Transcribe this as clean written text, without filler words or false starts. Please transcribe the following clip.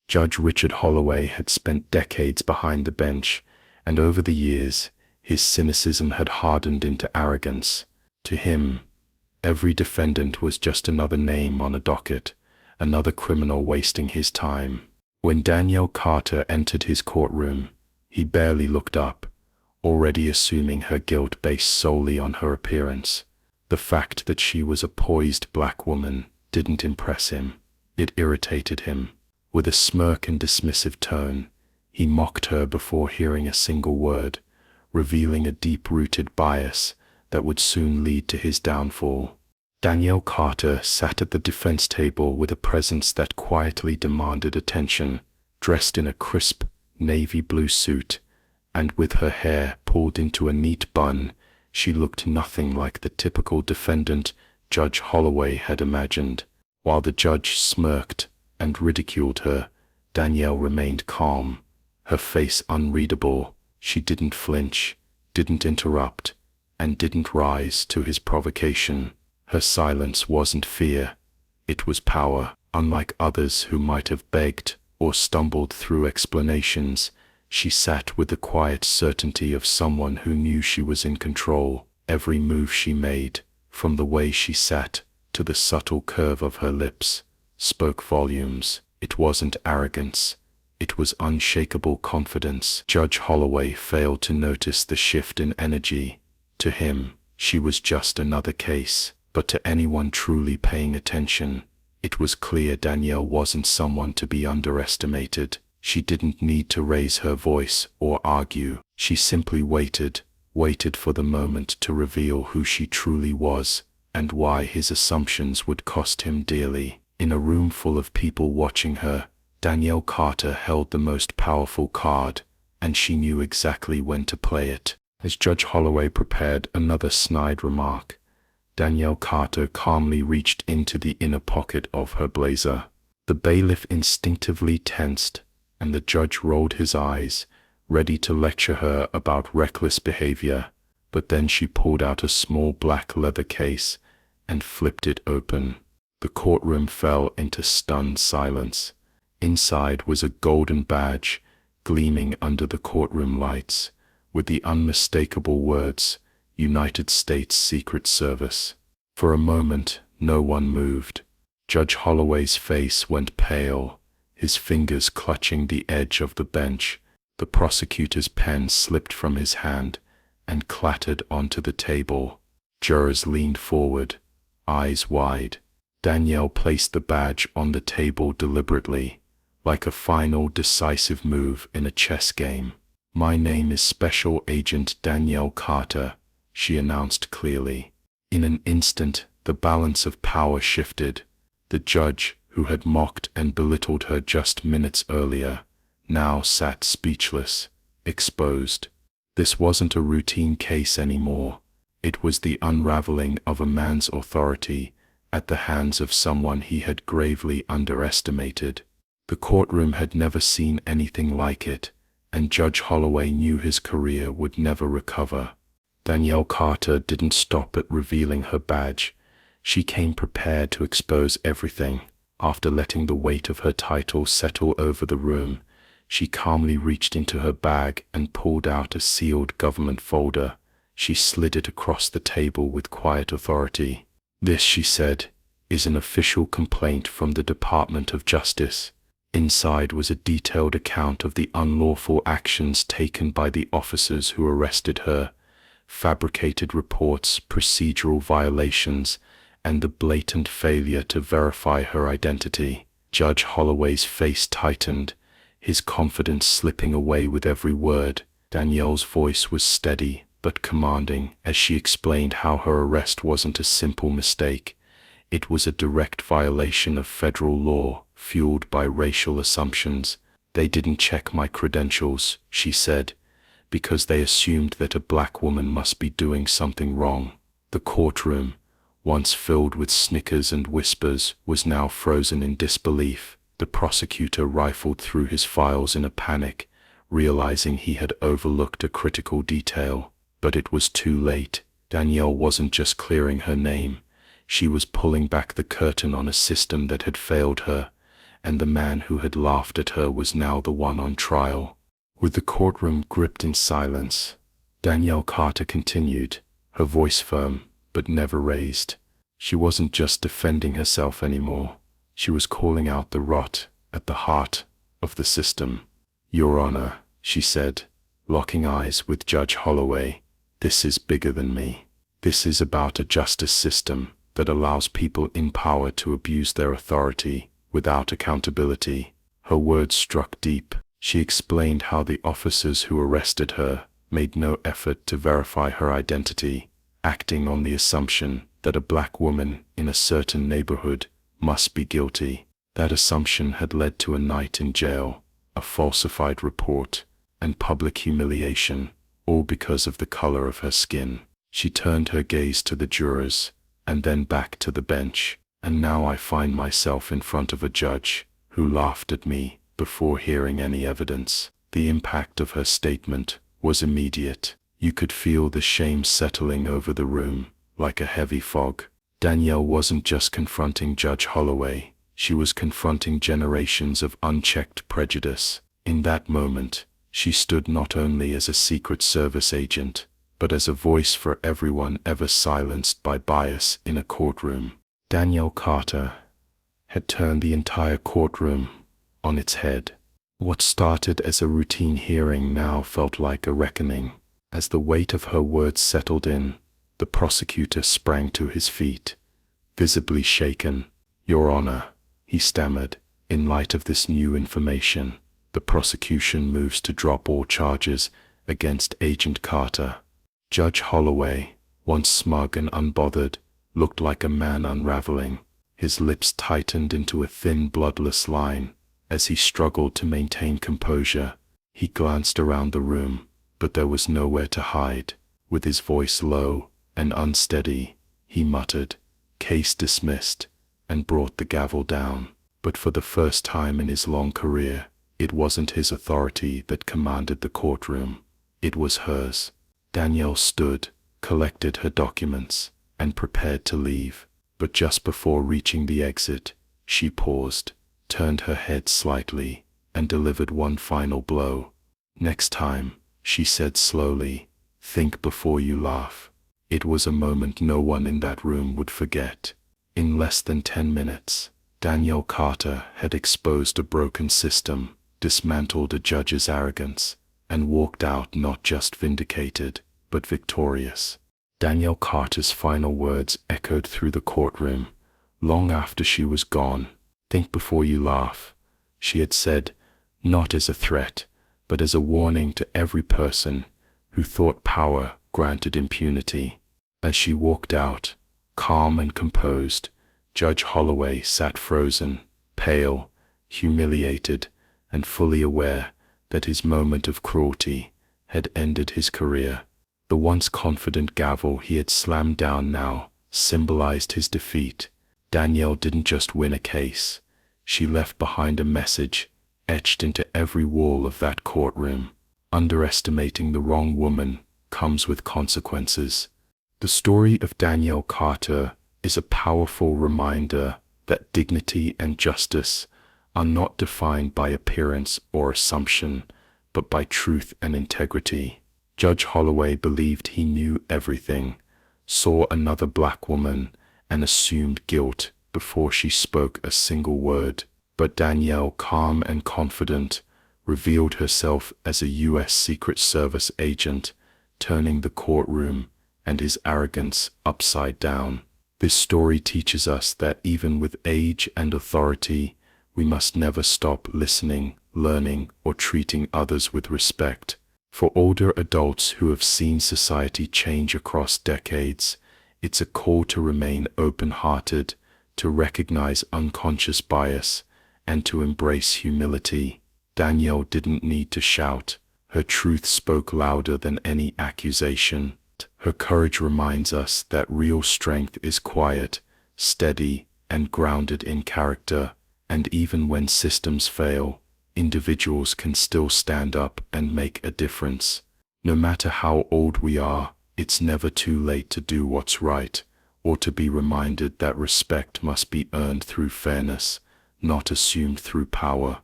Judge Richard Holloway had spent decades behind the bench, and over the years, his cynicism had hardened into arrogance. To him, every defendant was just another name on a docket, another criminal wasting his time. When Danielle Carter entered his courtroom, he barely looked up, already assuming her guilt based solely on her appearance. The fact that she was a poised black woman didn't impress him. It irritated him. With a smirk and dismissive tone, he mocked her before hearing a single word, revealing a deep-rooted bias that would soon lead to his downfall. Danielle Carter sat at the defense table with a presence that quietly demanded attention, dressed in a crisp, navy blue suit, and with her hair pulled into a neat bun. She looked nothing like the typical defendant Judge Holloway had imagined. While the judge smirked and ridiculed her, Danielle remained calm, her face unreadable. She didn't flinch, didn't interrupt, and didn't rise to his provocation. Her silence wasn't fear, it was power. Unlike others who might have begged or stumbled through explanations, she sat with the quiet certainty of someone who knew she was in control. Every move she made, from the way she sat to the subtle curve of her lips, spoke volumes. It wasn't arrogance, it was unshakable confidence. Judge Holloway failed to notice the shift in energy. To him, she was just another case, but to anyone truly paying attention, it was clear Danielle wasn't someone to be underestimated. She didn't need to raise her voice or argue. She simply waited for the moment to reveal who she truly was, and why his assumptions would cost him dearly. In a room full of people watching her, Danielle Carter held the most powerful card, and she knew exactly when to play it. As Judge Holloway prepared another snide remark, Danielle Carter calmly reached into the inner pocket of her blazer. The bailiff instinctively tensed, and the judge rolled his eyes, ready to lecture her about reckless behavior. But then she pulled out a small black leather case and flipped it open. The courtroom fell into stunned silence. Inside was a golden badge, gleaming under the courtroom lights, with the unmistakable words, "United States Secret Service." For a moment, no one moved. Judge Holloway's face went pale, his fingers clutching the edge of the bench. The prosecutor's pen slipped from his hand and clattered onto the table. Jurors leaned forward, eyes wide. Danielle placed the badge on the table deliberately, like a final decisive move in a chess game. "My name is Special Agent Danielle Carter," she announced clearly. In an instant, the balance of power shifted. The judge, who had mocked and belittled her just minutes earlier, now sat speechless, exposed. This wasn't a routine case anymore. It was the unraveling of a man's authority at the hands of someone he had gravely underestimated. The courtroom had never seen anything like it, and Judge Holloway knew his career would never recover. Danielle Carter didn't stop at revealing her badge. She came prepared to expose everything. After letting the weight of her title settle over the room, she calmly reached into her bag and pulled out a sealed government folder. She slid it across the table with quiet authority. "This," she said, "is an official complaint from the Department of Justice." Inside was a detailed account of the unlawful actions taken by the officers who arrested her, fabricated reports, procedural violations, and the blatant failure to verify her identity. Judge Holloway's face tightened, his confidence slipping away with every word. Danielle's voice was steady but commanding as she explained how her arrest wasn't a simple mistake. It was a direct violation of federal law, fueled by racial assumptions. "They didn't check my credentials," she said, "because they assumed that a black woman must be doing something wrong." The courtroom, once filled with snickers and whispers, was now frozen in disbelief. The prosecutor rifled through his files in a panic, realizing he had overlooked a critical detail. But it was too late. Danielle wasn't just clearing her name, she was pulling back the curtain on a system that had failed her, and the man who had laughed at her was now the one on trial. With the courtroom gripped in silence, Danielle Carter continued, her voice firm but never raised. She wasn't just defending herself anymore. She was calling out the rot at the heart of the system. "Your Honor," she said, locking eyes with Judge Holloway, "this is bigger than me. This is about a justice system that allows people in power to abuse their authority without accountability." Her words struck deep. She explained how the officers who arrested her made no effort to verify her identity, acting on the assumption that a black woman in a certain neighborhood must be guilty. That assumption had led to a night in jail, a falsified report, and public humiliation, all because of the color of her skin. She turned her gaze to the jurors, and then back to the bench. "And now I find myself in front of a judge who laughed at me before hearing any evidence." The impact of her statement was immediate. You could feel the shame settling over the room like a heavy fog. Danielle wasn't just confronting Judge Holloway, she was confronting generations of unchecked prejudice. In that moment, she stood not only as a Secret Service agent, but as a voice for everyone ever silenced by bias in a courtroom. Danielle Carter had turned the entire courtroom on its head. What started as a routine hearing now felt like a reckoning. As the weight of her words settled in, the prosecutor sprang to his feet, visibly shaken. "Your Honor," he stammered, "in light of this new information, the prosecution moves to drop all charges against Agent Carter." Judge Holloway, once smug and unbothered, looked like a man unraveling. His lips tightened into a thin, bloodless line as he struggled to maintain composure. He glanced around the room, but there was nowhere to hide. With his voice low and unsteady, he muttered, "Case dismissed," and brought the gavel down. But for the first time in his long career, it wasn't his authority that commanded the courtroom. It was hers. Danielle stood, collected her documents, and prepared to leave. But just before reaching the exit, she paused, turned her head slightly, and delivered one final blow. "Next time," she said slowly, "think before you laugh." It was a moment no one in that room would forget. In less than 10 minutes, Danielle Carter had exposed a broken system, dismantled a judge's arrogance, and walked out not just vindicated, but victorious. Danielle Carter's final words echoed through the courtroom, long after she was gone. "Think before you laugh," she had said, not as a threat, but as a warning to every person who thought power granted impunity. As she walked out, calm and composed, Judge Holloway sat frozen, pale, humiliated, and fully aware that his moment of cruelty had ended his career. The once confident gavel he had slammed down now symbolized his defeat. Danielle didn't just win a case, she left behind a message etched into every wall of that courtroom. Underestimating the wrong woman comes with consequences. The story of Danielle Carter is a powerful reminder that dignity and justice are not defined by appearance or assumption, but by truth and integrity. Judge Holloway believed he knew everything, saw another black woman, and assumed guilt before she spoke a single word. But Danielle, calm and confident, revealed herself as a U.S. Secret Service agent, turning the courtroom and his arrogance upside down. This story teaches us that even with age and authority, we must never stop listening, learning, or treating others with respect. For older adults who have seen society change across decades, it's a call to remain open-hearted, to recognize unconscious bias, and to embrace humility. Danielle didn't need to shout. Her truth spoke louder than any accusation. Her courage reminds us that real strength is quiet, steady, and grounded in character, and even when systems fail, individuals can still stand up and make a difference. No matter how old we are, it's never too late to do what's right, or to be reminded that respect must be earned through fairness, not assumed through power,